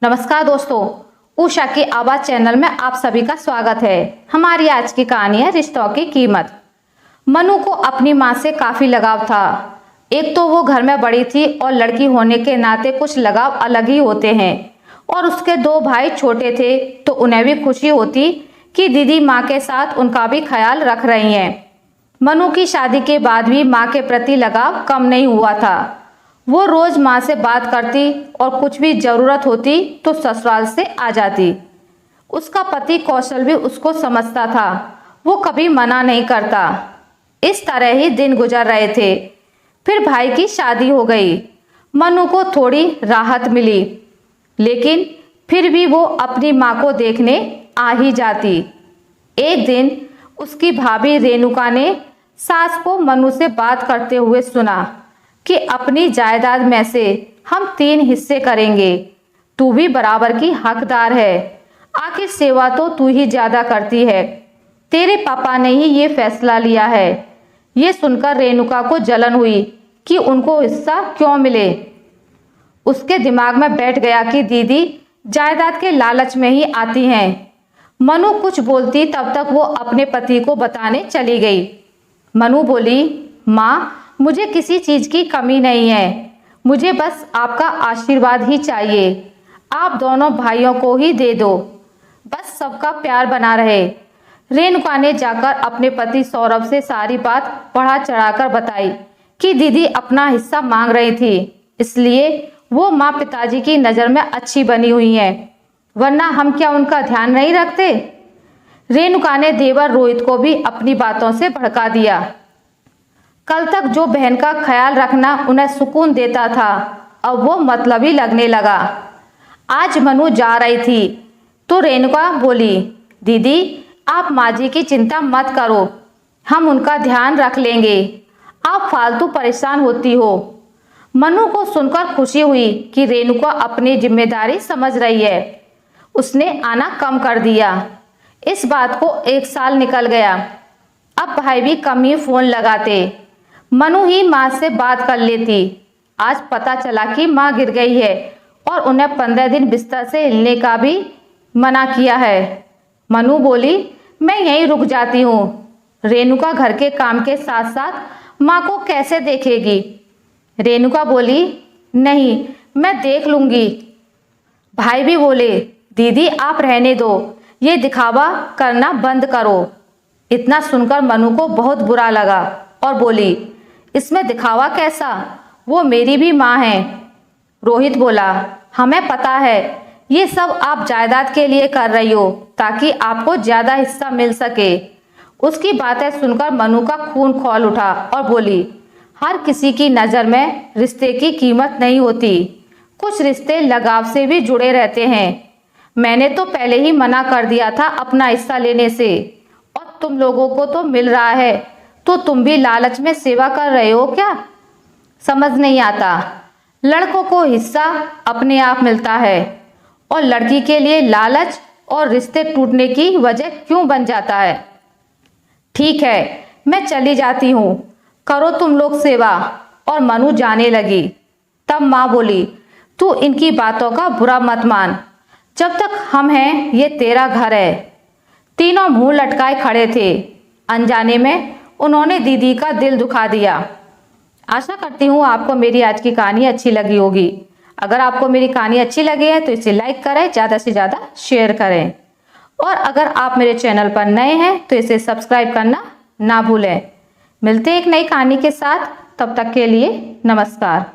नमस्कार दोस्तों, उषा की आवाज चैनल में आप सभी का स्वागत है। हमारी आज की कहानी है रिश्तों की कीमत। मनु को अपनी माँ से काफी लगाव था। एक तो वो घर में बड़ी थी और लड़की होने के नाते कुछ लगाव अलग ही होते हैं। और उसके दो भाई छोटे थे तो उन्हें भी खुशी होती कि दीदी माँ के साथ उनका भी ख्याल रख रही हैं। मनु की शादी के बाद भी माँ के प्रति लगाव कम नहीं हुआ था। वो रोज माँ से बात करती और कुछ भी जरूरत होती तो ससुराल से आ जाती। उसका पति कौशल भी उसको समझता था, वो कभी मना नहीं करता। इस तरह ही दिन गुजर रहे थे। फिर भाई की शादी हो गई। मनु को थोड़ी राहत मिली, लेकिन फिर भी वो अपनी माँ को देखने आ ही जाती। एक दिन उसकी भाभी रेणुका ने सास को मनु से बात करते हुए सुना कि अपनी जायदाद में से हम 3 हिस्से करेंगे। तू भी बराबर की हकदार है। आखिर सेवा तो तू ही ज्यादा करती है। तेरे पापा ने ही ये फैसला लिया है। ये सुनकर रेणुका को जलन हुई कि उनको हिस्सा क्यों मिले। उसके दिमाग में बैठ गया कि दीदी जायदाद के लालच में ही आती हैं। मनु कुछ बोलती तब तक वो अपने पति को बताने चली गई। मनु बोली, माँ, मुझे किसी चीज की कमी नहीं है। मुझे बस आपका आशीर्वाद ही चाहिए। आप दोनों भाइयों को ही दे दो, बस सबका प्यार बना रहे। रेणुका ने जाकर अपने पति सौरभ से सारी बात बढ़ा चढ़ाकर बताई कि दीदी अपना हिस्सा मांग रही थी, इसलिए वो माँ पिताजी की नज़र में अच्छी बनी हुई है, वरना हम क्या उनका ध्यान नहीं रखते। रेणुका ने देवर रोहित को भी अपनी बातों से भड़का दिया। कल तक जो बहन का ख्याल रखना उन्हें सुकून देता था, अब वो मतलबी लगने लगा। आज मनु जा रही थी तो रेणुका बोली, दीदी आप माँ जी की चिंता मत करो, हम उनका ध्यान रख लेंगे। आप फालतू परेशान होती हो। मनु को सुनकर खुशी हुई कि रेणुका अपनी जिम्मेदारी समझ रही है। उसने आना कम कर दिया। इस बात को 1 साल निकल गया। अब भाई भी कम ही फोन लगाते। मनु ही माँ से बात कर लेती। आज पता चला कि माँ गिर गई है और उन्हें 15 दिन बिस्तर से हिलने का भी मना किया है। मनु बोली, मैं यहीं रुक जाती हूँ। रेणुका घर के काम के साथ साथ माँ को कैसे देखेगी। रेणुका बोली, नहीं मैं देख लूंगी। भाई भी बोले, दीदी आप रहने दो, ये दिखावा करना बंद करो। इतना सुनकर मनु को बहुत बुरा लगा और बोली, इसमें दिखावा कैसा, वो मेरी भी माँ है। रोहित बोला, हमें पता है ये सब आप जायदाद के लिए कर रही हो ताकि आपको ज्यादा हिस्सा मिल सके। उसकी बातें सुनकर मनु का खून खौल उठा और बोली, हर किसी की नज़र में रिश्ते की कीमत नहीं होती। कुछ रिश्ते लगाव से भी जुड़े रहते हैं। मैंने तो पहले ही मना कर दिया था अपना हिस्सा लेने से, और तुम लोगों को तो मिल रहा है, तो तुम भी लालच में सेवा कर रहे हो क्या? समझ नहीं आता। लड़कों को हिस्सा अपने आप मिलता है और लड़की के लिए लालच और रिश्ते टूटने की वजह क्यों बन जाता है। ठीक है, मैं चली जाती हूँ, करो तुम लोग सेवा। और मनु जाने लगी। तब माँ बोली, तू इनकी बातों का बुरा मत मान, जब तक हम हैं ये तेरा घर है। तीनों मुंह लटकाए खड़े थे। अनजाने में उन्होंने दीदी का दिल दुखा दिया। आशा करती हूँ आपको मेरी आज की कहानी अच्छी लगी होगी। अगर आपको मेरी कहानी अच्छी लगी है तो इसे लाइक करें, ज़्यादा से ज़्यादा शेयर करें, और अगर आप मेरे चैनल पर नए हैं तो इसे सब्सक्राइब करना ना भूलें। मिलते हैं एक नई कहानी के साथ, तब तक के लिए नमस्कार।